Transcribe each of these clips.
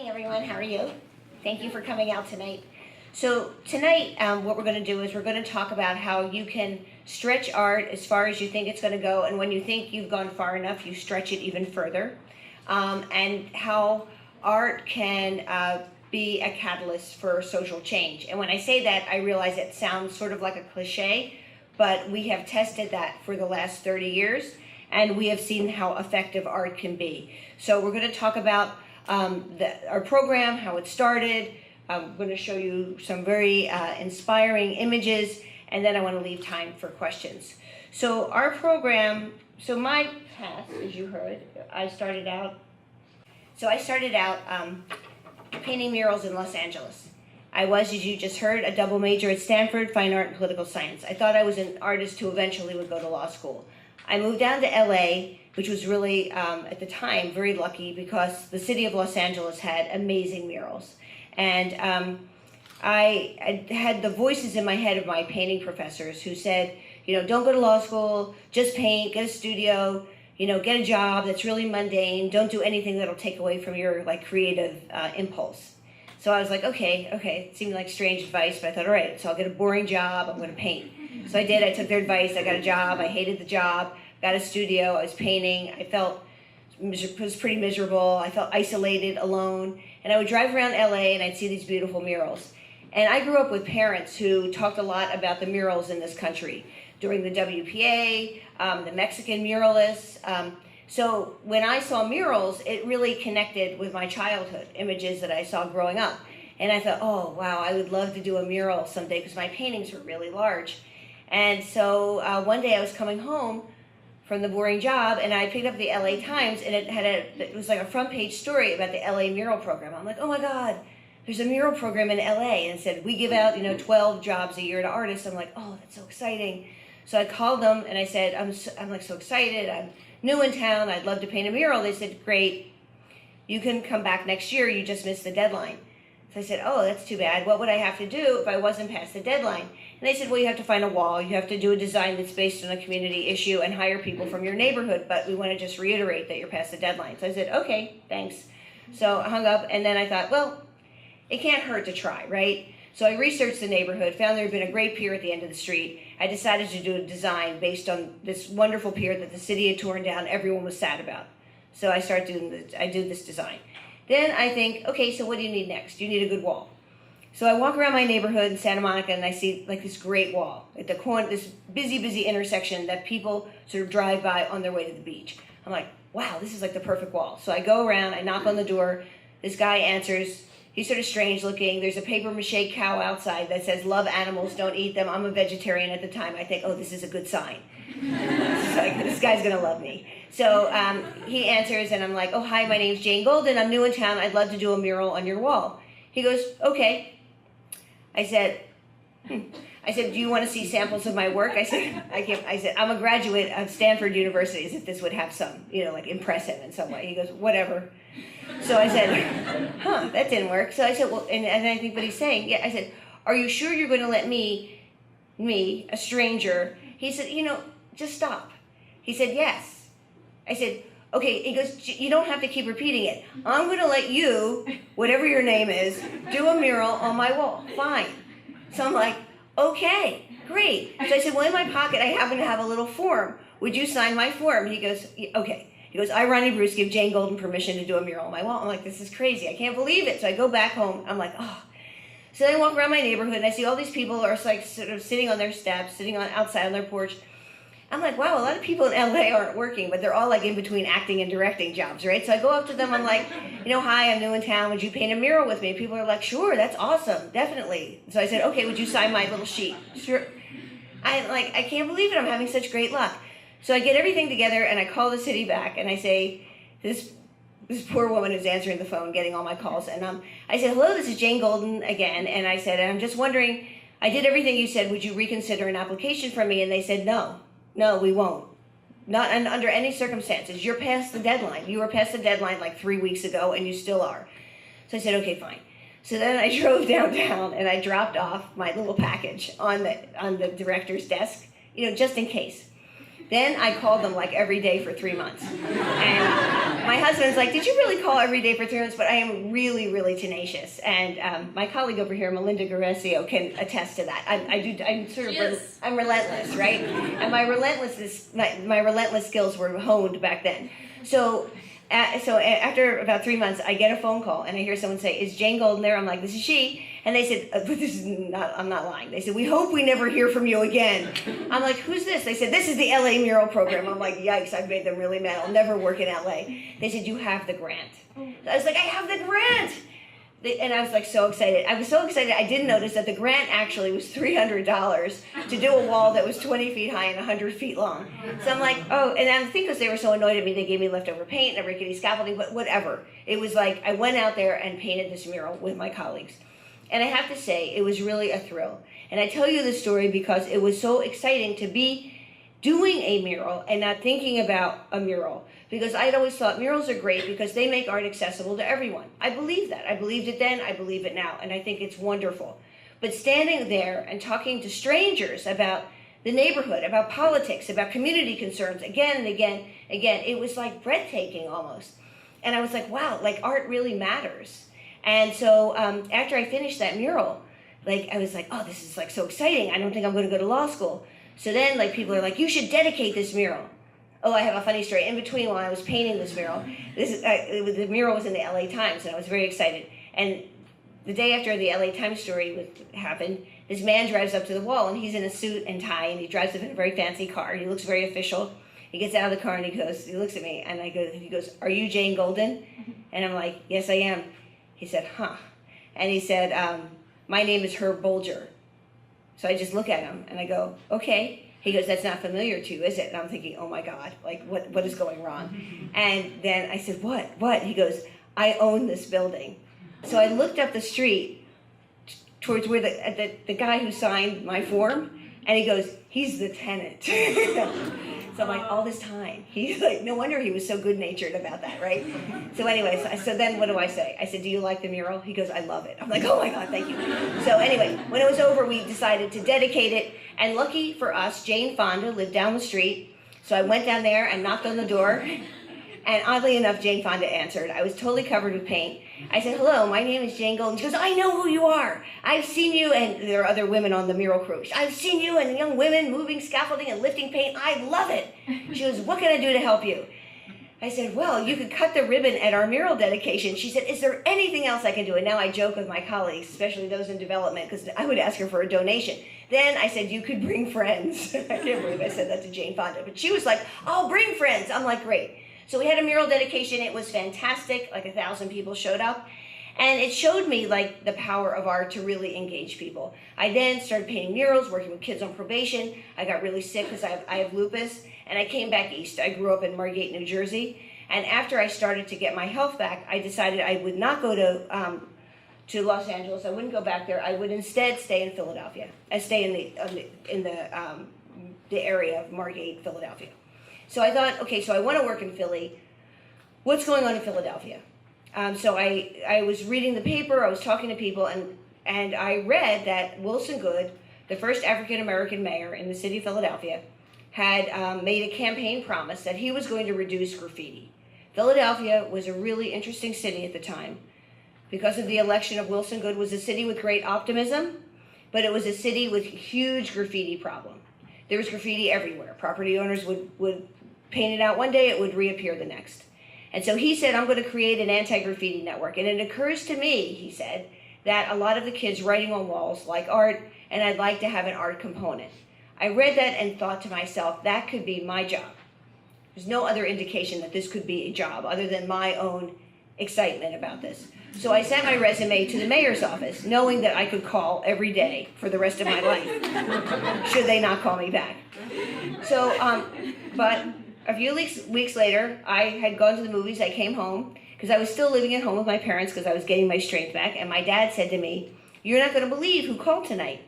evening, everyone. How are you? Thank you for coming out tonight. So tonight, what we're going to do is we're going to talk about how you can stretch art as far as you think it's going to go, and when you think you've gone far enough, you stretch it even further, and how art can be a catalyst for social change. And when I say that, I realize it sounds sort of like a cliche, but we have tested that for the last 30 years, and we have seen how effective art can be. So we're going to talk about our program, how it started. I'm going to show you some very inspiring images, and then I want to leave time for questions. So our program, so my path, as you heard, I started out painting murals in Los Angeles. I was, as you just heard, a double major at Stanford, fine art and political science. I thought I was an artist who eventually would go to law school. I moved down to LA, which was really, at the time, very lucky because the city of Los Angeles had amazing murals. And I had the voices in my head of my painting professors who said, you know, don't go to law school, just paint, get a studio, you know, get a job that's really mundane, don't do anything that'll take away from your creative impulse. So I was like, okay, it seemed like strange advice, but I thought, all right, so I'll get a boring job, I'm gonna paint. So I did, I took their advice, I got a job, I hated the job, got a studio, I was painting, I was pretty miserable, I felt isolated, alone, and I would drive around LA and I'd see these beautiful murals. And I grew up with parents who talked a lot about the murals in this country during the WPA, the Mexican muralists. So when I saw murals, it really connected with my childhood images that I saw growing up. And I thought, oh, wow, I would love to do a mural someday because my paintings were really large. And so one day I was coming home from the boring job and I picked up the LA Times and it was like a front page story about the LA Mural Program. I'm like, oh my God, there's a mural program in LA. And it said, we give out 12 jobs a year to artists. I'm like, oh, that's so exciting. So I called them and I said, I'm so excited. I'm new in town. I'd love to paint a mural. They said, great. You can come back next year. You just missed the deadline. So I said, oh, that's too bad. What would I have to do if I wasn't past the deadline? And they said, well, you have to find a wall. You have to do a design that's based on a community issue and hire people from your neighborhood. But we want to just reiterate that you're past the deadline. So I said, okay, thanks. So I hung up and then I thought, well, it can't hurt to try, right? So I researched the neighborhood, found there had been a great pier at the end of the street. I decided to do a design based on this wonderful pier that the city had torn down, everyone was sad about. So I did this design. Then I think, okay, so what do you need next? You need a good wall. So I walk around my neighborhood in Santa Monica and I see this great wall at the corner, this busy intersection that people sort of drive by on their way to the beach. I'm like, wow, this is like the perfect wall. So I go around, I knock on the door, this guy answers. He's sort of strange looking. There's a paper mache cow outside that says, love animals, don't eat them. I'm a vegetarian at the time. I think, oh, this is a good sign. This guy's gonna love me. So he answers and I'm like, oh, hi, my name's Jane Golden. I'm new in town. I'd love to do a mural on your wall. He goes, okay. I said, do you want to see samples of my work? I said, I'm a graduate of Stanford University, as if this would have some, impress him in some way. He goes, whatever. So I said, that didn't work. So I said, well, and I think what he's saying, yeah, I said, are you sure you're going to let me, a stranger? He said, just stop. He said, yes. I said, okay. He goes, you don't have to keep repeating it. I'm going to let you, whatever your name is, do a mural on my wall. Fine. So I'm like, okay, great. So I said, well, in my pocket, I happen to have a little form. Would you sign my form? He goes, okay. He goes, I, Ronnie Bruce, give Jane Golden permission to do a mural on my wall. I'm like, this is crazy. I can't believe it. So I go back home. I'm like, oh. So then I walk around my neighborhood and I see all these people are sort of sitting on their steps, sitting outside on their porch. I'm like, wow, a lot of people in LA aren't working, but they're all in between acting and directing jobs, right? So I go up to them, I'm like, hi, I'm new in town, would you paint a mural with me? People are like, sure, that's awesome, definitely. So I said, okay, would you sign my little sheet? Sure. I can't believe it, I'm having such great luck. So I get everything together and I call the city back and I say, this poor woman is answering the phone, getting all my calls, and I said, hello, this is Jane Golden again, and I said, I'm just wondering, I did everything you said, would you reconsider an application from me? And they said, no, we won't. Not under any circumstances. You're past the deadline. You were past the deadline 3 weeks ago, and you still are. So I said, okay, fine. So then I drove downtown, and I dropped off my little package on the director's desk, just in case. Then I called them every day for 3 months. And my husband's like, did you really call every day for 3 months? But I am really, really tenacious. And my colleague over here, Melinda Garessio, can attest to that. I'm relentless, right? And my relentless skills were honed back then. So after about 3 months, I get a phone call and I hear someone say, is Jane Golden there? I'm like, this is she. And they said, I'm not lying. They said, we hope we never hear from you again. I'm like, who's this? They said, this is the LA Mural Program. I'm like, yikes, I've made them really mad. I'll never work in LA. They said, you have the grant. I was like, I have the grant. And I was like so excited. I was so excited I didn't notice that the grant actually was $300 to do a wall that was 20 feet high and 100 feet long. So I'm like, oh, and I think because they were so annoyed at me, they gave me leftover paint and a rickety scaffolding, but whatever. It was like I went out there and painted this mural with my colleagues. And I have to say, it was really a thrill. And I tell you this story because it was so exciting to be doing a mural and not thinking about a mural. Because I'd always thought murals are great because they make art accessible to everyone. I believe that. I believed it then, I believe it now, and I think it's wonderful. But standing there and talking to strangers about the neighborhood, about politics, about community concerns, again and again, it was like breathtaking almost. And I was like, wow, like art really matters. And so after I finished that mural, like I was like, oh, this is like so exciting. I don't think I'm going to go to law school. So then like people are like, you should dedicate this mural. Oh, I have a funny story. In between, while I was painting this mural, the mural was in the LA Times, and I was very excited. And the day after the LA Times story happened, this man drives up to the wall, and he's in a suit and tie, and he drives up in a very fancy car. He looks very official. He gets out of the car, and he looks at me, and he goes, are you Jane Golden? And I'm like, yes, I am. He said, huh. And he said, my name is Herb Bolger. So I just look at him, and I go, okay. He goes, that's not familiar to you, is it? And I'm thinking, oh my God, like what is going wrong? And then I said, what? He goes, I own this building. So I looked up the street towards where the guy who signed my form, and he goes, he's the tenant. So I'm like, all this time. He's like, no wonder he was so good-natured about that, right? So anyways, so then what do I say? I said, do you like the mural? He goes, I love it. I'm like, oh my God, thank you. So anyway, when it was over, we decided to dedicate it. And lucky for us, Jane Fonda lived down the street. So I went down there and knocked on the door. And oddly enough, Jane Fonda answered. I was totally covered with paint. I said, hello, my name is Jane Golden. She goes, I know who you are. I've seen you, and there are other women on the mural crew. I've seen you and young women moving scaffolding and lifting paint. I love it. She goes, what can I do to help you? I said, well, you could cut the ribbon at our mural dedication. She said, is there anything else I can do? And now I joke with my colleagues, especially those in development, because I would ask her for a donation. Then I said, you could bring friends. I can't believe I said that to Jane Fonda. But she was like, I'll bring friends. I'm like, great. So we had a mural dedication. It was fantastic. Like 1,000 people showed up. And it showed me like the power of art to really engage people. I then started painting murals, working with kids on probation. I got really sick because I have lupus. And I came back east. I grew up in Margate, New Jersey. And after I started to get my health back, I decided I would not go to Los Angeles. I wouldn't go back there. I would instead stay in Philadelphia. I stay in the area of Margate, Philadelphia. So I thought, okay, so I want to work in Philly. What's going on in Philadelphia? So I was reading the paper. I was talking to people, and I read that Wilson Goode, the first African-American mayor in the city of Philadelphia, had made a campaign promise that he was going to reduce graffiti. Philadelphia was a really interesting city at the time. Because of the election of Wilson Goode, was a city with great optimism, but it was a city with huge graffiti problem. There was graffiti everywhere. Property owners would paint it out one day, it would reappear the next. And so he said, I'm going to create an anti-graffiti network. And it occurs to me, he said, that a lot of the kids writing on walls like art, and I'd like to have an art component. I read that and thought to myself, that could be my job. There's no other indication that this could be a job other than my own excitement about this. So I sent my resume to the mayor's office, knowing that I could call every day for the rest of my life, should they not call me back. So, but a few weeks later, I had gone to the movies. I came home, because I was still living at home with my parents because I was getting my strength back, and my dad said to me, you're not going to believe who called tonight.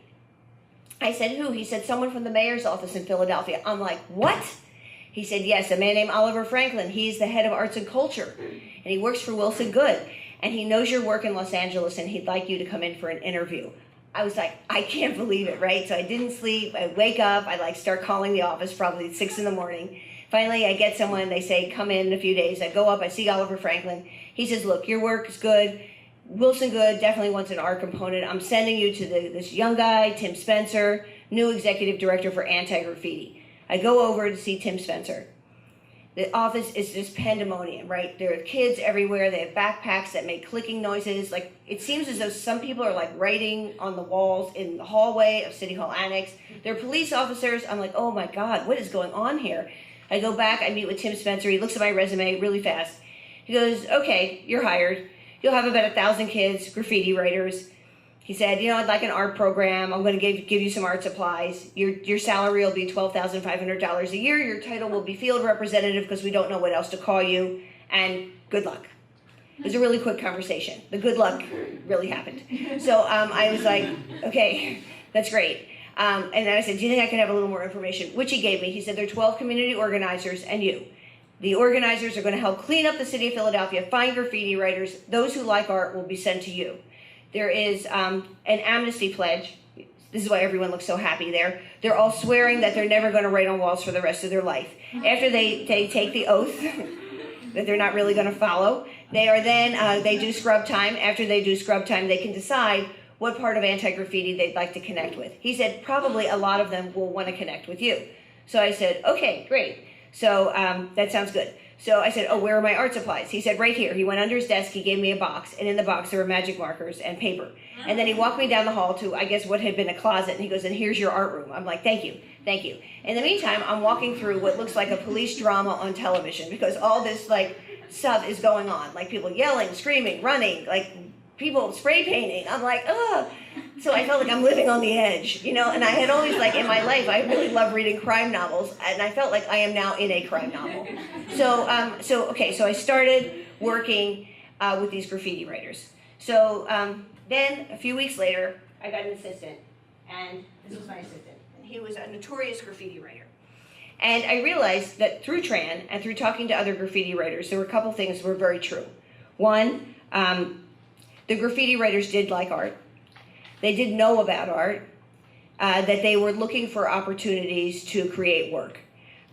I said, who? He said, someone from the mayor's office in Philadelphia. I'm like, what? He said, yes, a man named Oliver Franklin. He's the head of arts and culture, and he works for Wilson Goode, and he knows your work in Los Angeles, and he'd like you to come in for an interview. I was like, I can't believe it, right? So I didn't sleep. I wake up. I start calling the office probably at 6 in the morning. Finally, I get someone, they say, come in a few days. I go up, I see Oliver Franklin. He says, look, your work is good. Wilson Good definitely wants an art component. I'm sending you to this young guy, Tim Spencer, new executive director for anti-graffiti. I go over to see Tim Spencer. The office is just pandemonium, right? There are kids everywhere. They have backpacks that make clicking noises. Like, it seems as though some people are like writing on the walls in the hallway of City Hall Annex. They're police officers. I'm like, oh my God, what is going on here? I go back, I meet with Tim Spencer. He looks at my resume really fast. He goes, okay, you're hired. You'll have about 1,000 kids, graffiti writers. He said, you know, I'd like an art program. I'm going to give you some art supplies. Your salary will be $12,500 a year. Your title will be field representative because we don't know what else to call you. And good luck. It was a really quick conversation. The good luck really happened. So I was like, okay, that's great. And then I said, do you think I could have a little more information? Which he gave me. He said, there are 12 community organizers and you. The organizers are going to help clean up the city of Philadelphia, find graffiti writers. Those who like art will be sent to you. There is an amnesty pledge. This is why everyone looks so happy there. They're all swearing that they're never going to write on walls for the rest of their life. After they take the oath that they're not really going to follow, they are then, they do scrub time. After they do scrub time, they can decide what part of anti-graffiti they'd like to connect with. He said probably a lot of them will want to connect with you. So I said, okay, great. So that sounds good. So I said, oh, where are my art supplies? He said, right here. He went under his desk, he gave me a box, and in the box there were magic markers and paper. And then he walked me down the hall to, I guess, what had been a closet, and he goes, and here's your art room. I'm like, thank you, thank you. In the meantime, I'm walking through what looks like a police drama on television because all this, like, stuff is going on. Like, people yelling, screaming, running, like, people spray painting. I'm like, ugh. So I felt like I'm living on the edge, you know, and I had always, like, in my life, I really love reading crime novels, and I felt like I am now in a crime novel. So I started working with these graffiti writers. So then, a few weeks later, I got an assistant, and this was my assistant. And he was a notorious graffiti writer. And I realized that through Tran and through talking to other graffiti writers, there were a couple things that were very true. One, the graffiti writers did like art. They did know about art, that they were looking for opportunities to create work.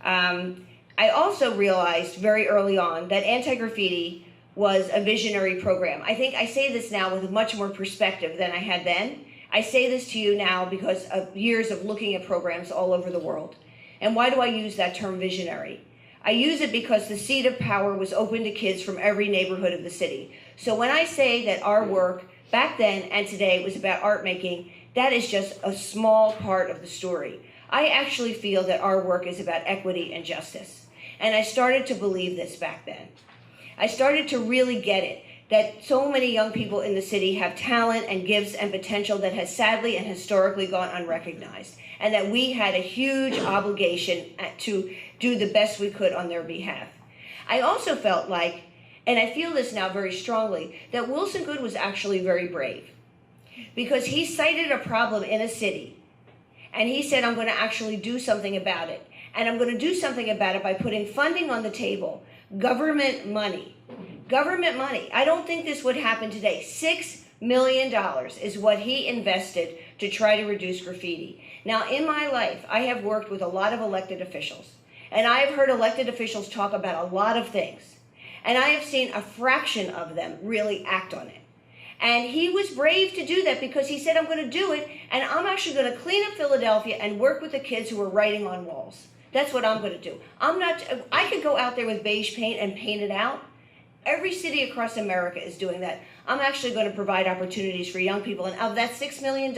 I also realized very early on that anti-graffiti was a visionary program. I think I say this now with much more perspective than I had then. I say this to you now because of years of looking at programs all over the world. And why do I use that term visionary? I use it because the seat of power was open to kids from every neighborhood of the city. So when I say that our work back then and today was about art making, that is just a small part of the story. I actually feel that our work is about equity and justice. And I started to believe this back then. I started to really get it, that so many young people in the city have talent and gifts and potential that has sadly and historically gone unrecognized, and that we had a huge obligation to do the best we could on their behalf. I also felt like, and I feel this now very strongly, that Wilson Good was actually very brave, because he cited a problem in a city, and he said, I'm going to actually do something about it. And I'm going to do something about it by putting funding on the table, government money. Government money. I don't think this would happen today. $6 million is what he invested to try to reduce graffiti. Now, in my life, I have worked with a lot of elected officials, and I have heard elected officials talk about a lot of things, and I have seen a fraction of them really act on it. And he was brave to do that because he said, I'm going to do it, and I'm actually going to clean up Philadelphia and work with the kids who are writing on walls. That's what I'm going to do. I could go out there with beige paint and paint it out. Every city across America is doing that. I'm actually going to provide opportunities for young people. And of that $6 million,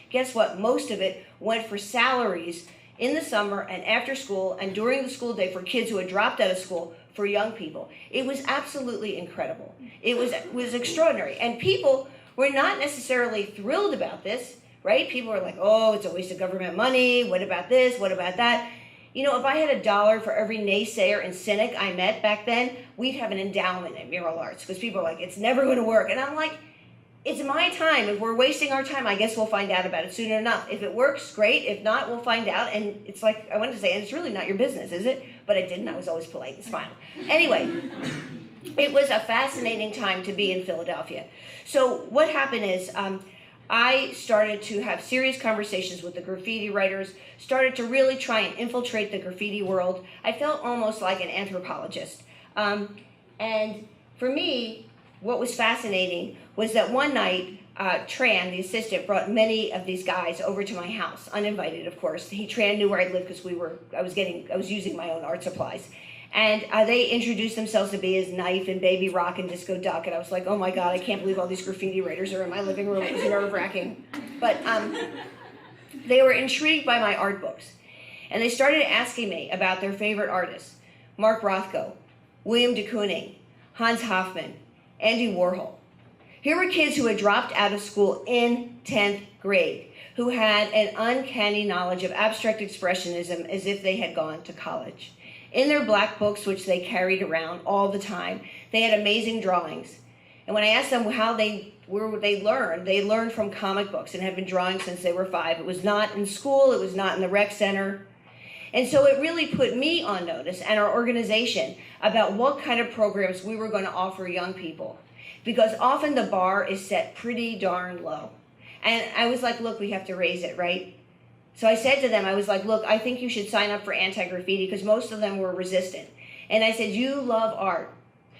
guess what? Most of it went for salaries in the summer and after school and during the school day for kids who had dropped out of school for young people. It was absolutely incredible. It was extraordinary. And people were not necessarily thrilled about this, right? People were like, oh, it's a waste of government money. What about this? What about that? You know, if I had $1 for every naysayer and cynic I met back then, we'd have an endowment at Mural Arts, because people are like, it's never going to work. And I'm like, it's my time. If we're wasting our time, I guess we'll find out about it soon enough. If it works, great. If not, we'll find out. And it's like, I wanted to say, and it's really not your business, is it? But I didn't. I was always polite and smiled. Anyway, it was a fascinating time to be in Philadelphia. So what happened is, I started to have serious conversations with the graffiti writers, started to really try and infiltrate the graffiti world. I felt almost like an anthropologist. And for me, what was fascinating was that one night, Tran, the assistant, brought many of these guys over to my house, uninvited, of course. Tran knew where I lived because I was using my own art supplies. And they introduced themselves to be as Knife and Baby Rock and Disco Duck, and I was like, oh my God, I can't believe all these graffiti writers are in my living room. It was nerve-wracking. But they were intrigued by my art books, and they started asking me about their favorite artists: Mark Rothko, William de Kooning, Hans Hofmann, Andy Warhol. Here were kids who had dropped out of school in 10th grade, who had an uncanny knowledge of abstract expressionism as if they had gone to college. In their black books, which they carried around all the time, they had amazing drawings. And when I asked them how they learned from comic books and had been drawing since they were 5. It was not in school, it was not in the rec center. And so it really put me on notice and our organization about what kind of programs we were going to offer young people. Because often the bar is set pretty darn low. And I was like, look, we have to raise it, right? So I said to them, I was like, look, I think you should sign up for anti-graffiti, because most of them were resistant. And I said, you love art.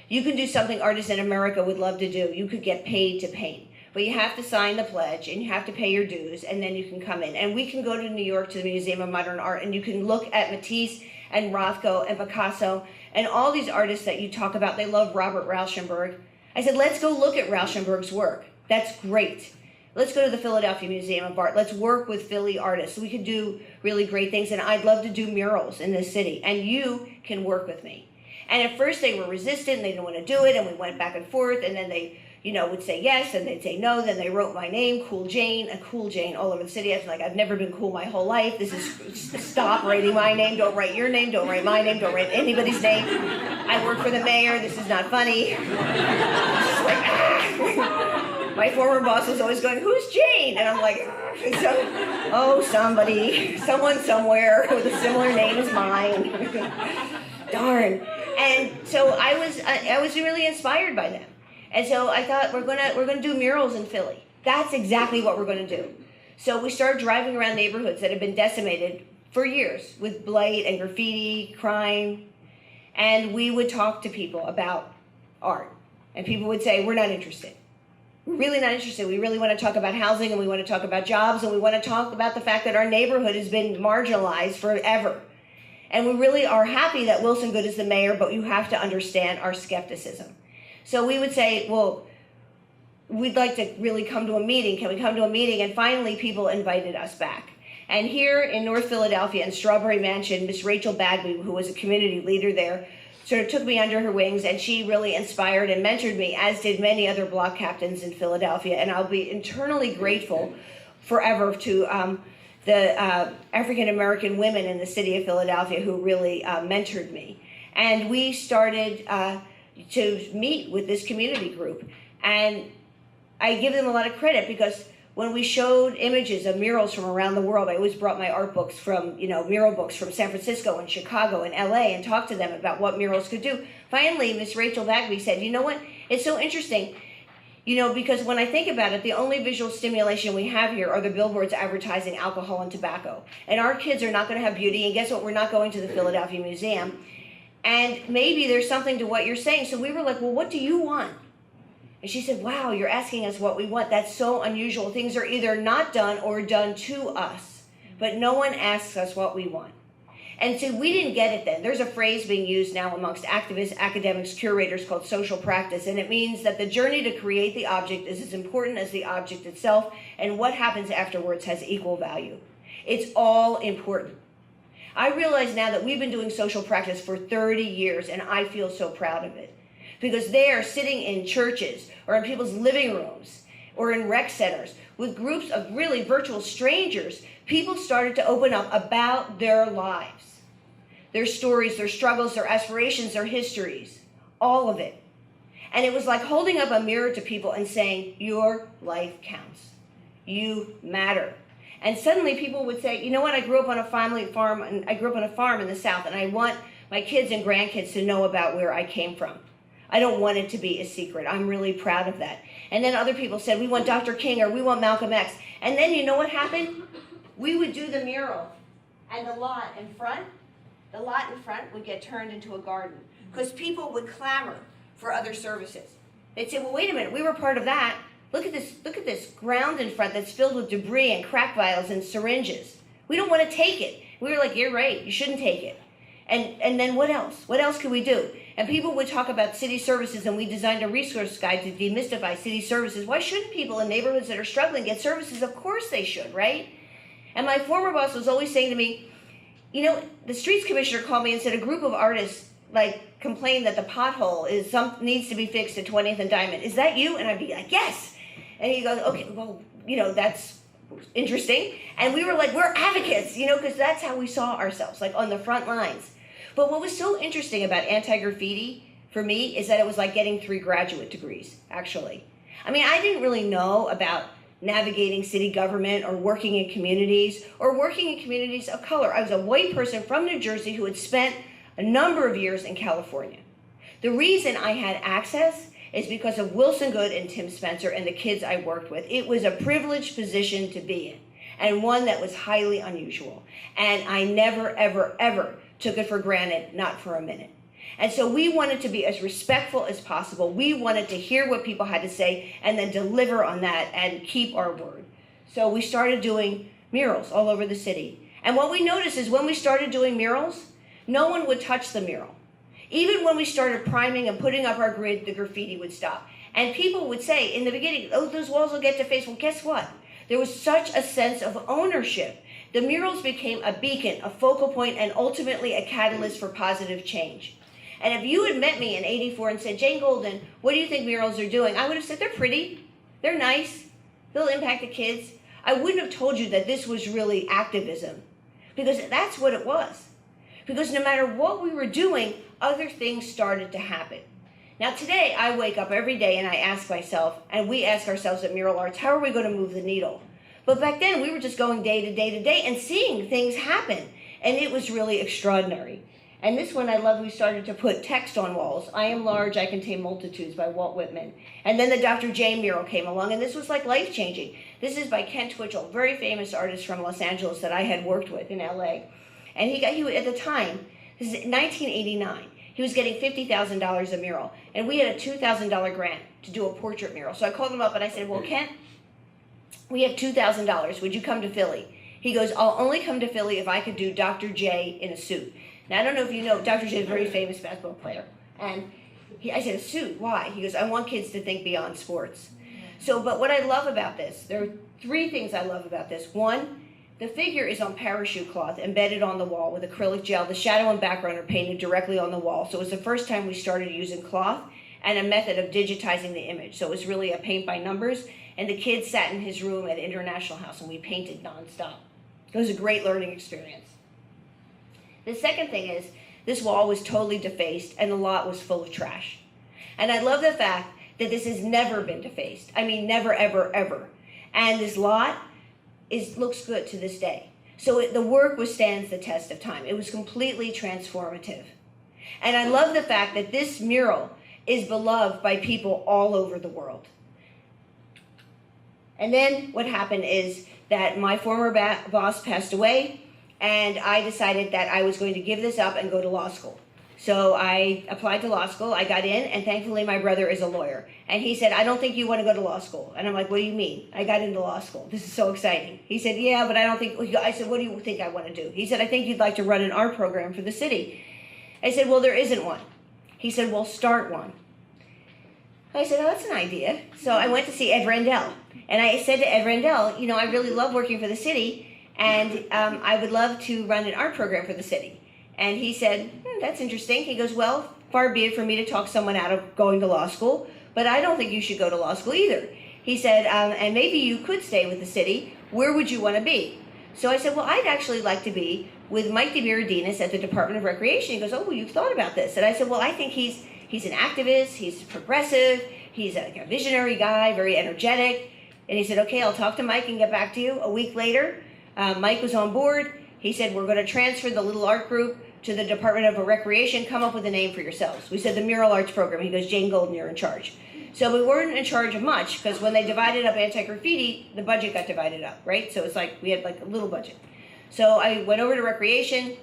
You can do something artists in America would love to do. You could get paid to paint. But you have to sign the pledge, and you have to pay your dues, and then you can come in. And we can go to New York to the Museum of Modern Art, and you can look at Matisse and Rothko and Picasso and all these artists that you talk about. They love Robert Rauschenberg. I said, let's go look at Rauschenberg's work. That's great. Let's go to the Philadelphia Museum of Art. Let's work with Philly artists. We could do really great things, and I'd love to do murals in this city, and you can work with me. And at first they were resistant, and they didn't want to do it, and we went back and forth, and then they would say yes, and they'd say no. Then they wrote my name, Cool Jane, and Cool Jane all over the city. I was like, I've never been cool my whole life. This is, stop writing my name. Don't write your name. Don't write my name. Don't write anybody's name. I work for the mayor. This is not funny. My former boss was always going, who's Jane? And I'm like, someone somewhere with a similar name as mine. Darn. And so I was really inspired by them. And so I thought, we're gonna do murals in Philly. That's exactly what we're gonna do. So we started driving around neighborhoods that had been decimated for years with blight and graffiti, crime, and we would talk to people about art. And people would say, we're not interested. We're really not interested. We really want to talk about housing, and we want to talk about jobs, and we want to talk about the fact that our neighborhood has been marginalized forever. And we really are happy that Wilson Good is the mayor, but you have to understand our skepticism. So we would say, well, we'd like to really come to a meeting. Can we come to a meeting? And finally, people invited us back. And here in North Philadelphia, in Strawberry Mansion, Miss Rachel Bagby, who was a community leader there, sort of took me under her wings, and she really inspired and mentored me, as did many other block captains in Philadelphia. And I'll be eternally grateful forever to the African-American women in the city of Philadelphia who really mentored me. And we started to meet with this community group. And I give them a lot of credit, because when we showed images of murals from around the world, I always brought my art books from, mural books from San Francisco and Chicago and LA, and talked to them about what murals could do. Finally, Miss Rachel Bagby said, you know what, it's so interesting, because when I think about it, the only visual stimulation we have here are the billboards advertising alcohol and tobacco. And our kids are not going to have beauty, and guess what, we're not going to the Philadelphia Museum. And maybe there's something to what you're saying. So we were like, well, what do you want? And she said, wow, you're asking us what we want. That's so unusual. Things are either not done or done to us, but no one asks us what we want. And so we didn't get it then. There's a phrase being used now amongst activists, academics, curators called social practice, and it means that the journey to create the object is as important as the object itself, and what happens afterwards has equal value. It's all important. I realize now that we've been doing social practice for 30 years, and I feel so proud of it. Because they are sitting in churches or in people's living rooms or in rec centers with groups of really virtual strangers. People started to open up about their lives, their stories, their struggles, their aspirations, their histories, all of it. And it was like holding up a mirror to people and saying, your life counts. You matter. And suddenly people would say, you know what, I grew up on a family farm, and I grew up on a farm in the South, and I want my kids and grandkids to know about where I came from. I don't want it to be a secret. I'm really proud of that. And then other people said, we want Dr. King or we want Malcolm X. And then you know what happened? We would do the mural, and the lot in front would get turned into a garden because people would clamor for other services. They'd say, well, wait a minute, we were part of that. Look at this ground in front that's filled with debris and crack vials and syringes. We don't want to take it. We were like, you're right, you shouldn't take it. And then what else? What else could we do? And people would talk about city services, and we designed a resource guide to demystify city services. Why shouldn't people in neighborhoods that are struggling get services? Of course they should, right? And my former boss was always saying to me, you know, the streets commissioner called me and said a group of artists complained that the pothole needs to be fixed at 20th and Diamond. Is that you? And I'd be like, yes. And he goes, okay, well, that's interesting. And we were like, we're advocates, because that's how we saw ourselves, on the front lines. But what was so interesting about anti-graffiti for me is that it was like getting 3 graduate degrees, actually. I mean, I didn't really know about navigating city government or working in communities of color. I was a white person from New Jersey who had spent a number of years in California. The reason I had access is because of Wilson Good and Tim Spencer and the kids I worked with. It was a privileged position to be in, and one that was highly unusual. And I never, ever, ever took it for granted, not for a minute. And so we wanted to be as respectful as possible. We wanted to hear what people had to say and then deliver on that and keep our word. So we started doing murals all over the city. And what we noticed is when we started doing murals, no one would touch the mural. Even when we started priming and putting up our grid, the graffiti would stop. And people would say in the beginning, oh, those walls will get defaced. Well, guess what? There was such a sense of ownership. The murals became a beacon, a focal point, and ultimately a catalyst for positive change. And if you had met me in '84 and said, Jane Golden, what do you think murals are doing? I would have said, they're pretty, they're nice, they'll impact the kids. I wouldn't have told you that this was really activism, because that's what it was. Because no matter what we were doing, other things started to happen. Now today, I wake up every day and I ask myself, and we ask ourselves at Mural Arts, how are we going to move the needle? But back then, we were just going day to day to day and seeing things happen. And it was really extraordinary. And this one I love, we started to put text on walls. I am large, I contain multitudes by Walt Whitman. And then the Dr. J mural came along, and this was like life-changing. This is by Kent Twitchell, very famous artist from Los Angeles that I had worked with in LA. And he at the time, this is 1989, he was getting $50,000 a mural. And we had a $2,000 grant to do a portrait mural. So I called him up and I said, well, Kent, we have $2,000. Would you come to Philly? He goes, I'll only come to Philly if I could do Dr. J in a suit. Now, I don't know if you know, Dr. J is a very famous basketball player. And I said, a suit, why? He goes, I want kids to think beyond sports. But what I love about this, there are 3 things I love about this. One, the figure is on parachute cloth, embedded on the wall with acrylic gel. The shadow and background are painted directly on the wall. So it was the first time we started using cloth and a method of digitizing the image. So it was really a paint by numbers. And the kid sat in his room at International House and we painted nonstop. It was a great learning experience. The second thing is, this wall was totally defaced and the lot was full of trash. And I love the fact that this has never been defaced. I mean, never, ever, ever. And this lot looks good to this day. So the work withstands the test of time. It was completely transformative. And I love the fact that this mural is beloved by people all over the world. And then what happened is that my former boss passed away, and I decided that I was going to give this up and go to law school. So I applied to law school, I got in, and thankfully my brother is a lawyer. And he said, I don't think you want to go to law school. And I'm like, what do you mean? I got into law school. This is so exciting. He said, yeah, but I don't think, I said, what do you think I want to do? He said, I think you'd like to run an art program for the city. I said, well, there isn't one. He said, well, start one. I said, oh, that's an idea. So I went to see Ed Rendell. And I said to Ed Rendell, I really love working for the city, and I would love to run an art program for the city. And he said, that's interesting. He goes, well, far be it for me to talk someone out of going to law school, but I don't think you should go to law school either. He said, and maybe you could stay with the city. Where would you want to be? So I said, well, I'd actually like to be with Mike DeMiridinis at the Department of Recreation. He goes, oh, well, you've thought about this. And I said, well, I think he's an activist, he's progressive, he's a visionary guy, very energetic. And he said, okay, I'll talk to Mike and get back to you. A week later, Mike was on board. He said, we're going to transfer the little art group to the Department of Recreation, come up with a name for yourselves. We said the Mural Arts Program. He goes, Jane Golden, you're in charge. So we weren't in charge of much, because when they divided up anti-graffiti, the budget got divided up, right? So it's like we had like a little budget. So I went over to Recreation,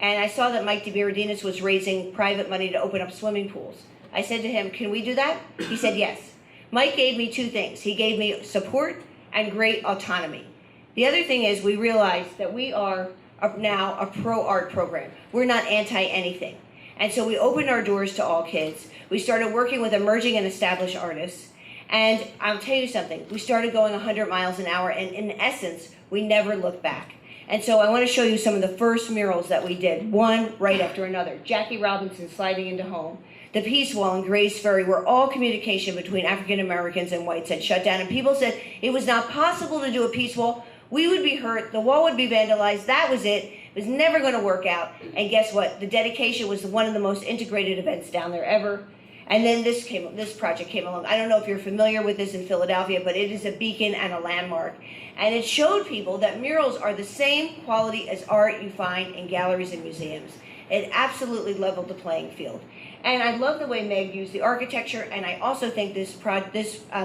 and I saw that Mike DeBerardinis was raising private money to open up swimming pools. I said to him, can we do that? He said yes. Mike gave me two things. He gave me support and great autonomy. The other thing is we realized that we are now a pro-art program. We're not anti-anything. And so we opened our doors to all kids. We started working with emerging and established artists. And I'll tell you something, we started going 100 miles an hour, and in essence, we never looked back. And so I want to show you some of the first murals that we did, one right after another. Jackie Robinson sliding into home. The Peace Wall and Grace Ferry, where all communication between African Americans and whites had shut down. And people said it was not possible to do a peace wall. We would be hurt. The wall would be vandalized. That was it. It was never going to work out. And guess what? The dedication was one of the most integrated events down there ever. And then this project came along. I don't know if you're familiar with this in Philadelphia, but it is a beacon and a landmark. And it showed people that murals are the same quality as art you find in galleries and museums. It absolutely leveled the playing field. And I love the way Meg used the architecture, and I also think this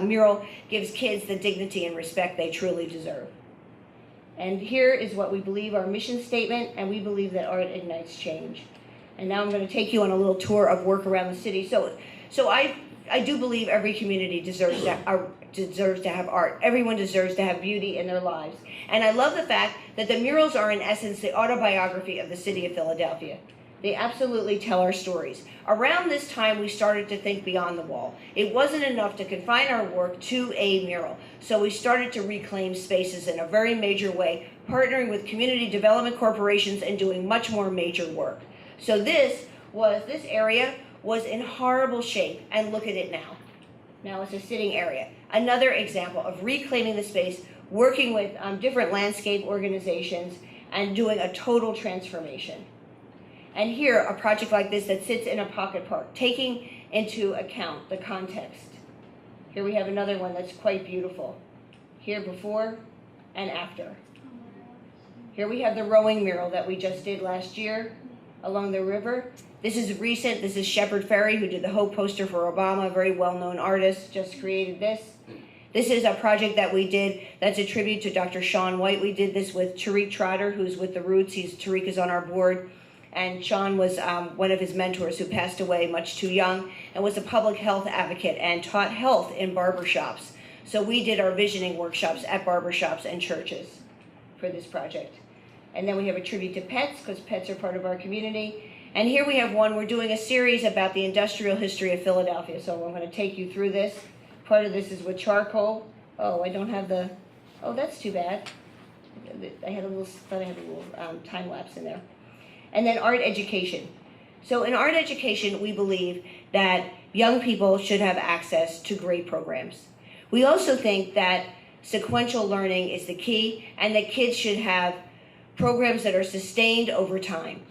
mural gives kids the dignity and respect they truly deserve. And here is what we believe our mission statement, and we believe that art ignites change. And now I'm going to take you on a little tour of work around the city. So I do believe every community deserves to have art. Everyone deserves to have beauty in their lives. And I love the fact that the murals are in essence the autobiography of the city of Philadelphia. They absolutely tell our stories. Around this time, we started to think beyond the wall. It wasn't enough to confine our work to a mural. So we started to reclaim spaces in a very major way, partnering with community development corporations and doing much more major work. So this area was in horrible shape, and look at it now. Now it's a sitting area. Another example of reclaiming the space, working with different landscape organizations, and doing a total transformation. And here, a project like this that sits in a pocket park, taking into account the context. Here we have another one that's quite beautiful. Here before and after. Here we have the rowing mural that we just did last year along the river. This is recent. This is Shepard Ferry, who did the Hope poster for Obama, a very well-known artist, just created this. This is a project that we did that's a tribute to Dr. Shaun White. We did this with Tariq Trotter, who's with the Roots. Tariq is on our board. And Shaun was one of his mentors who passed away much too young and was a public health advocate and taught health in barbershops. So we did our visioning workshops at barbershops and churches for this project. And then we have a tribute to pets, because pets are part of our community. And here we have one, we're doing a series about the industrial history of Philadelphia. So I'm going to take you through this. Part of this is with charcoal. Oh, I don't have the, oh, that's too bad. I had a little time lapse in there. And then art education. So in art education, we believe that young people should have access to great programs. We also think that sequential learning is the key, and that kids should have programs that are sustained over time.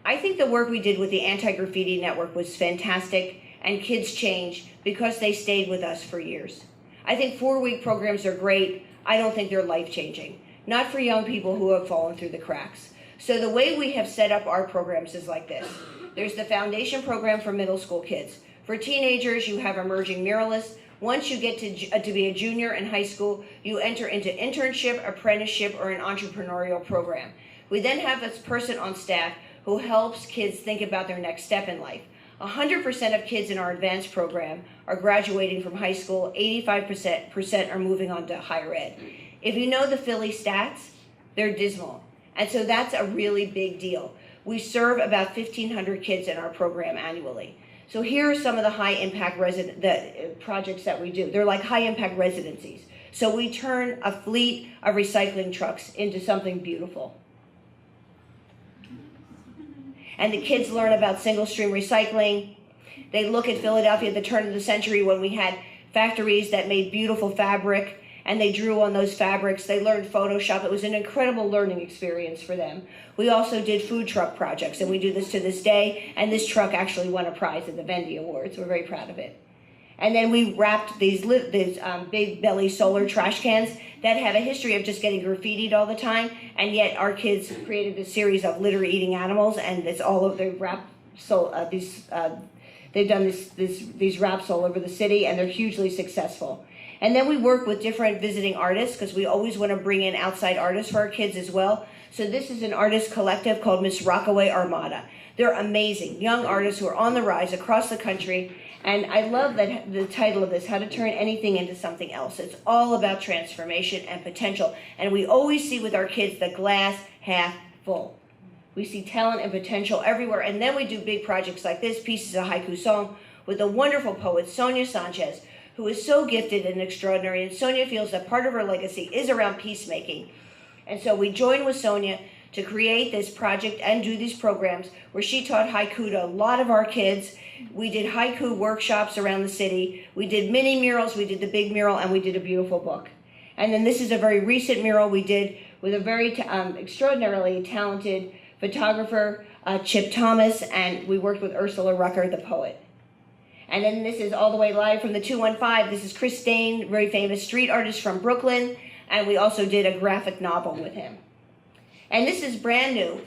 I think the work we did with the Anti-Graffiti Network was fantastic, and kids changed because they stayed with us for years. I think 4-week programs are great. I don't think they're life-changing. Not for young people who have fallen through the cracks. So the way we have set up our programs is like this. There's the foundation program for middle school kids. For teenagers, you have emerging muralists. Once you get to be a junior in high school, you enter into internship, apprenticeship, or an entrepreneurial program. We then have this person on staff who helps kids think about their next step in life. 100% of kids in our advanced program are graduating from high school. 85% are moving on to higher ed. If you know the Philly stats, they're dismal. And so that's a really big deal. We serve about 1,500 kids in our program annually. So here are some of the high-impact projects that we do. They're like high-impact residencies. So we turn a fleet of recycling trucks into something beautiful. And the kids learn about single-stream recycling. They look at Philadelphia at the turn of the century when we had factories that made beautiful fabric, and they drew on those fabrics. They learned Photoshop. It was an incredible learning experience for them. We also did food truck projects, and we do this to this day, and this truck actually won a prize at the Vendy Awards. We're very proud of it. And then we wrapped these big belly solar trash cans that have a history of just getting graffitied all the time, and yet our kids created this series of litter-eating animals, and it's all of they've wrapped they've done these wraps all over the city, and they're hugely successful. And then we work with different visiting artists because we always want to bring in outside artists for our kids as well. So this is an artist collective called Miss Rockaway Armada. They're amazing young artists who are on the rise across the country. And I love that the title of this, How to Turn Anything into Something Else. It's all about transformation and potential. And we always see with our kids the glass half full. We see talent and potential everywhere. And then we do big projects like this, Pieces of Haiku Song, with the wonderful poet Sonia Sanchez, who is so gifted and extraordinary. And Sonia feels that part of her legacy is around peacemaking. And so we joined with Sonia to create this project and do these programs where she taught haiku to a lot of our kids. We did haiku workshops around the city. We did mini murals, we did the big mural, and we did a beautiful book. And then this is a very recent mural we did with a very extraordinarily talented photographer, Chip Thomas, and we worked with Ursula Rucker, the poet. And then this is all the way live from the 215. This is Chris Dane, very famous street artist from Brooklyn, and we also did a graphic novel with him. And this is brand new.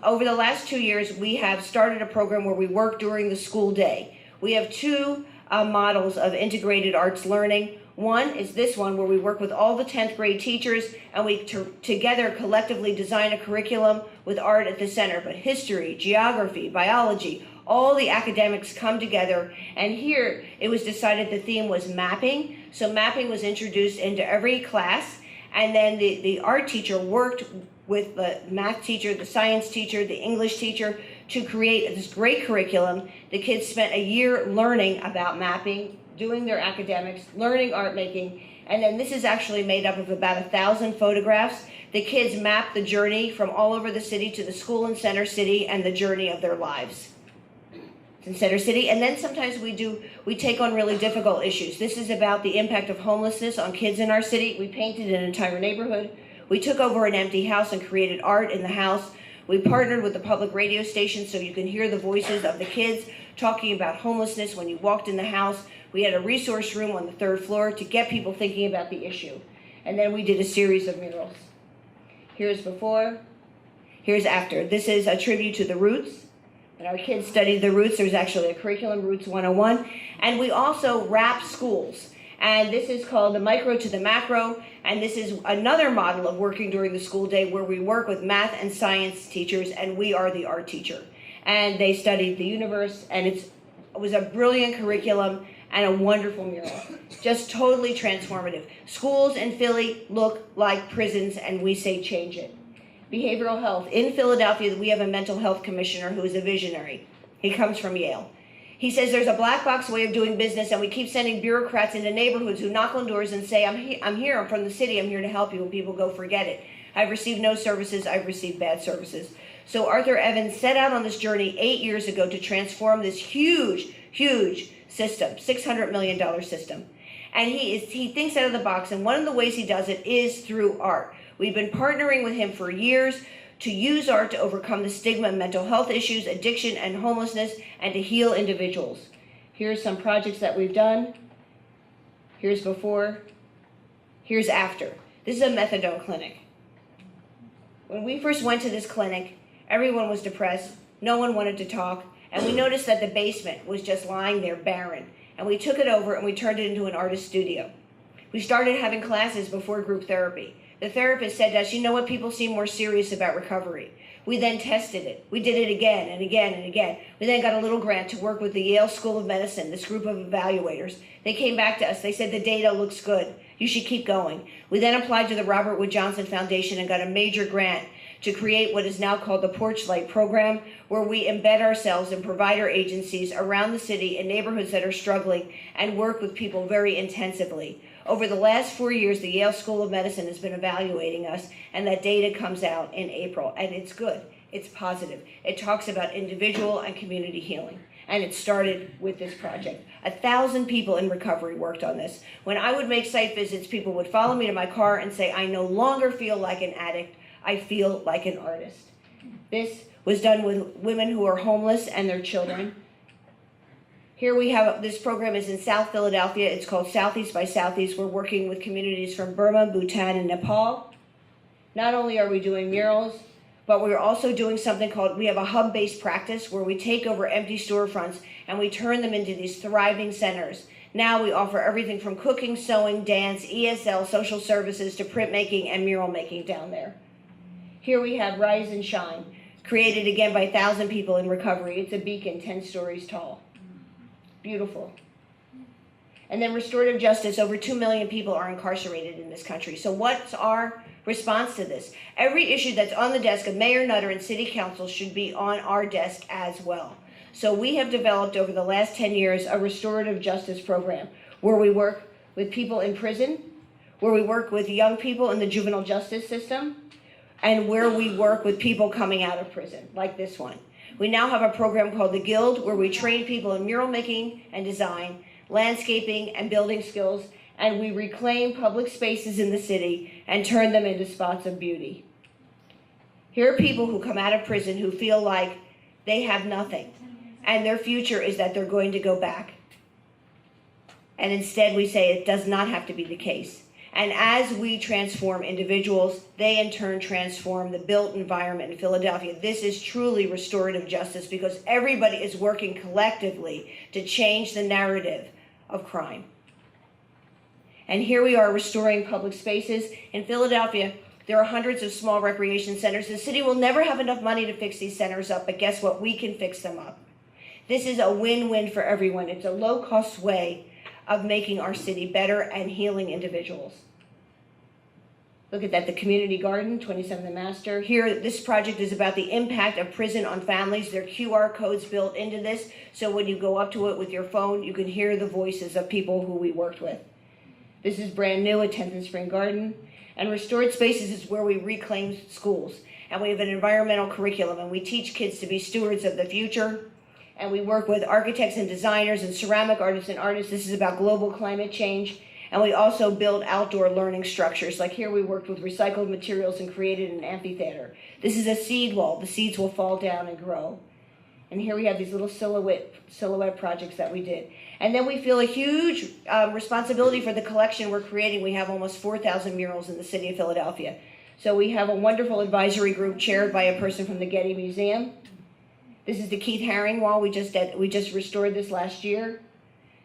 Over the last 2 years, we have started a program where we work during the school day. We have two models of integrated arts learning. One is this one where we work with all the 10th grade teachers and we together collectively design a curriculum with art at the center, but history, geography, biology, all the academics come together. And here it was decided the theme was mapping. So mapping was introduced into every class, and then the art teacher worked with the math teacher, the science teacher, the English teacher to create this great curriculum. The kids spent a year learning about mapping, doing their academics, learning art making, and then this is actually made up of about 1,000 photographs. The kids map the journey from all over the city to the school in Center City and the journey of their lives in Center City. And then sometimes we take on really difficult issues. This is about the impact of homelessness on kids in our city. We painted an entire neighborhood. We took over an empty house and created art in the house. We partnered with the public radio station so you can hear the voices of the kids talking about homelessness when you walked in the house. We had a resource room on the 3rd floor to get people thinking about the issue. And then we did a series of murals. Here's before, here's after. This is a tribute to the roots. And our kids studied the roots. There's actually a curriculum, Roots 101. And we also wrap schools. And this is called the micro to the macro. And this is another model of working during the school day where we work with math and science teachers, and we are the art teacher. And they studied the universe, and it was a brilliant curriculum and a wonderful mural. Just totally transformative. Schools in Philly look like prisons, and we say change it. Behavioral health. In Philadelphia, we have a mental health commissioner who is a visionary. He comes from Yale. He says there's a black box way of doing business, and we keep sending bureaucrats into neighborhoods who knock on doors and say, I'm here, I'm from the city, I'm here to help you, and people go, forget it. I've received no services, I've received bad services. So Arthur Evans set out on this journey 8 years ago to transform this huge, huge system, $600 million system. And he thinks out of the box, and one of the ways he does it is through art. We've been partnering with him for years to use art to overcome the stigma of mental health issues, addiction, and homelessness, and to heal individuals. Here's some projects that we've done. Here's before. Here's after. This is a methadone clinic. When we first went to this clinic, everyone was depressed. No one wanted to talk. And we noticed that the basement was just lying there barren. And we took it over and we turned it into an artist studio. We started having classes before group therapy. The therapist said to us, you know what, people seem more serious about recovery. We then tested it. We did it again and again and again. We then got a little grant to work with the Yale School of Medicine, this group of evaluators. They came back to us. They said, the data looks good. You should keep going. We then applied to the Robert Wood Johnson Foundation and got a major grant to create what is now called the Porch Light Program, where we embed ourselves in provider agencies around the city in neighborhoods that are struggling and work with people very intensively. Over the last 4 years, the Yale School of Medicine has been evaluating us, and that data comes out in April, and it's good. It's positive. It talks about individual and community healing, and it started with this project. 1,000 people in recovery worked on this. When I would make site visits, people would follow me to my car and say, I no longer feel like an addict. I feel like an artist. This was done with women who are homeless and their children. Here we have, this program is in South Philadelphia. It's called Southeast by Southeast. We're working with communities from Burma, Bhutan, and Nepal. Not only are we doing murals, but we're also doing something called, we have a hub-based practice where we take over empty storefronts and we turn them into these thriving centers. Now we offer everything from cooking, sewing, dance, ESL, social services, to printmaking and mural making down there. Here we have Rise and Shine, created again by 1,000 people in recovery. It's a beacon 10 stories tall. Beautiful. And then restorative justice, over 2 million people are incarcerated in this country. So what's our response to this? Every issue that's on the desk of Mayor Nutter and City Council should be on our desk as well. So we have developed over the last 10 years a restorative justice program where we work with people in prison, where we work with young people in the juvenile justice system, and where we work with people coming out of prison, like this one. We now have a program called The Guild, where we train people in mural making and design, landscaping and building skills, and we reclaim public spaces in the city and turn them into spots of beauty. Here are people who come out of prison who feel like they have nothing, and their future is that they're going to go back. And instead we say it does not have to be the case. And as we transform individuals, they in turn transform the built environment in Philadelphia. This is truly restorative justice because everybody is working collectively to change the narrative of crime. And here we are restoring public spaces. In Philadelphia, there are hundreds of small recreation centers. The city will never have enough money to fix these centers up, but guess what? We can fix them up. This is a win-win for everyone. It's a low-cost way of making our city better and healing individuals. Look at that, the community garden, 27th and Master. Here, this project is about the impact of prison on families. There are QR codes built into this, so when you go up to it with your phone, you can hear the voices of people who we worked with. This is brand new at 10th and Spring Garden. And Restored Spaces is where we reclaim schools. And we have an environmental curriculum, and we teach kids to be stewards of the future. And we work with architects and designers and ceramic artists and artists. This is about global climate change. And we also build outdoor learning structures. Like here we worked with recycled materials and created an amphitheater. This is a seed wall. The seeds will fall down and grow. And here we have these little silhouette projects that we did. And then we feel a huge responsibility for the collection we're creating. We have almost 4,000 murals in the city of Philadelphia. So we have a wonderful advisory group chaired by a person from the Getty Museum. This is the Keith Haring wall. We just restored this last year.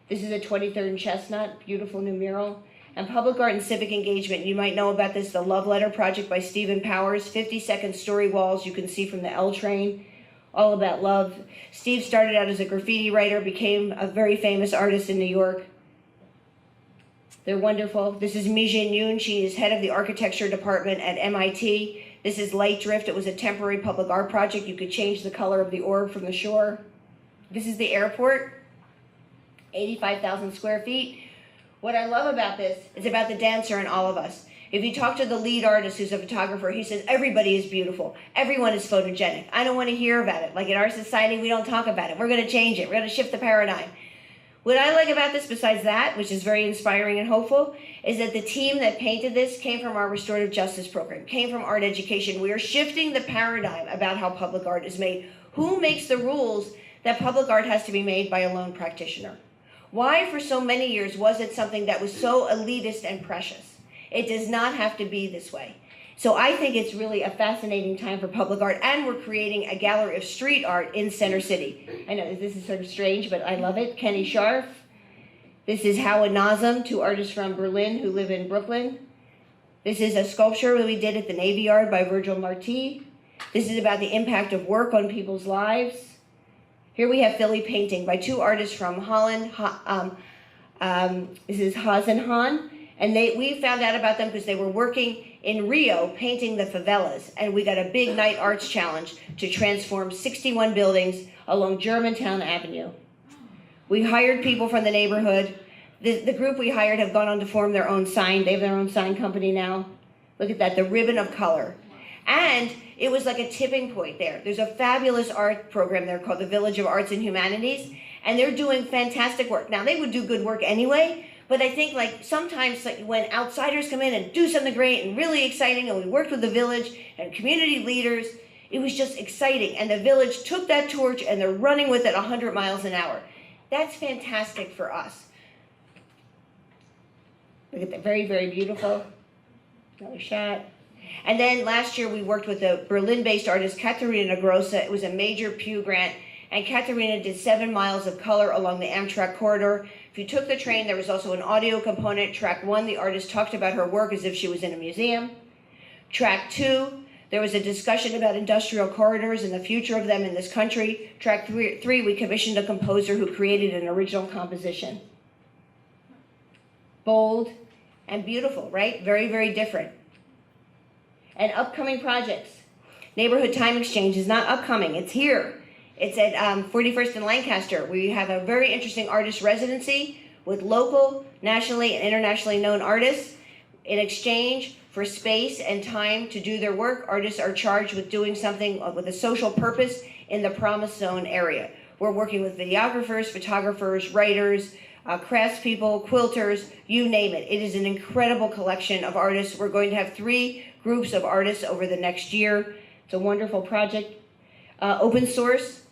This is a 23rd and Chestnut, beautiful new mural. And public art and civic engagement, you might know about this, the Love Letter Project by Stephen Powers, 52nd story walls you can see from the L train, all about love. Steve started out as a graffiti writer, became a very famous artist in New York. They're wonderful. This is Mi Jin Yoon. She is head of the architecture department at MIT. This is Light Drift. It was a temporary public art project. You could change the color of the orb from the shore. This is the airport, 85,000 square feet. What I love about this is about the dancer in all of us. If you talk to the lead artist who's a photographer, he says, everybody is beautiful. Everyone is photogenic. I don't want to hear about it. Like in our society, we don't talk about it. We're going to change it. We're going to shift the paradigm. What I like about this, besides that, which is very inspiring and hopeful, is that the team that painted this came from our restorative justice program, came from art education. We are shifting the paradigm about how public art is made. Who makes the rules that public art has to be made by a lone practitioner? Why for so many years was it something that was so elitist and precious? It does not have to be this way. So I think it's really a fascinating time for public art, and we're creating a gallery of street art in Center City. I know this is sort of strange, but I love it. Kenny Scharf. This is Howard Nazem, two artists from Berlin who live in Brooklyn. This is a sculpture that we did at the Navy Yard by Virgil Marti. This is about the impact of work on people's lives. Here we have Philly painting by two artists from Holland. This is Haas and Han. And we found out about them because they were working in Rio painting the favelas. And we got a big night arts challenge to transform 61 buildings along Germantown Avenue. We hired people from the neighborhood. The group we hired have gone on to form their own sign. They have their own sign company now. Look at that, the ribbon of color. And it was like a tipping point there. There's a fabulous art program there called the Village of Arts and Humanities. And they're doing fantastic work. Now, they would do good work anyway, but I think like sometimes like when outsiders come in and do something great and really exciting, and we worked with the village and community leaders, it was just exciting. And the village took that torch and they're running with it 100 miles an hour. That's fantastic for us. Look at that, very, very beautiful. Another shot. And then last year we worked with a Berlin-based artist, Katharina Grossa. It was a major Pew grant, and Katharina did 7 miles of color along the Amtrak corridor. If you took the train, there was also an audio component. Track 1, the artist talked about her work as if she was in a museum. Track 2, there was a discussion about industrial corridors and the future of them in this country. Track 3, we commissioned a composer who created an original composition. Bold and beautiful, right? Very, very different. And upcoming projects. Neighborhood Time Exchange is not upcoming, it's here. It's at 41st and Lancaster. We have a very interesting artist residency with local, nationally, and internationally known artists. In exchange for space and time to do their work, artists are charged with doing something with a social purpose in the Promise Zone area. We're working with videographers, photographers, writers, craftspeople, quilters, you name it. It is an incredible collection of artists. We're going to have 3 groups of artists over the next year. It's a wonderful project. Open source.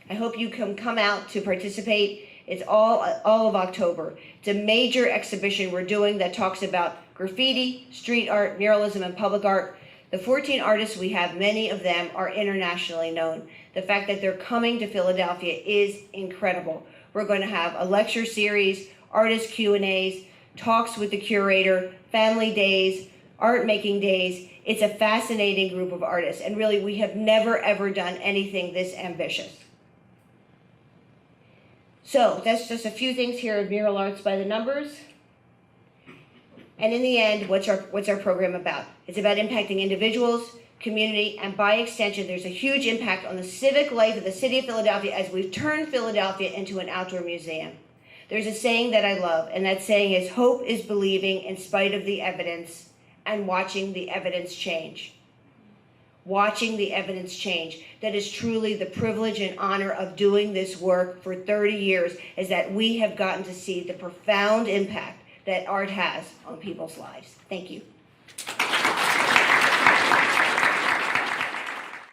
I hope you can come out to participate. It's all of October. It's a major exhibition we're doing that talks about graffiti, street art, muralism, and public art. The 14 artists we have, many of them are internationally known. The fact that they're coming to Philadelphia is incredible. We're going to have a lecture series, artist Q&As, talks with the curator, family days, art making days. It's a fascinating group of artists, and really we have never ever done anything this ambitious. So that's just a few things here of Mural Arts by the Numbers. And in the end, what's our program about? It's about impacting individuals, community, and by extension, there's a huge impact on the civic life of the city of Philadelphia as we've turned Philadelphia into an outdoor museum. There's a saying that I love, and that saying is, hope is believing in spite of the evidence and watching the evidence change. Watching the evidence change. That is truly the privilege and honor of doing this work for 30 years, is that we have gotten to see the profound impact that art has on people's lives. Thank you.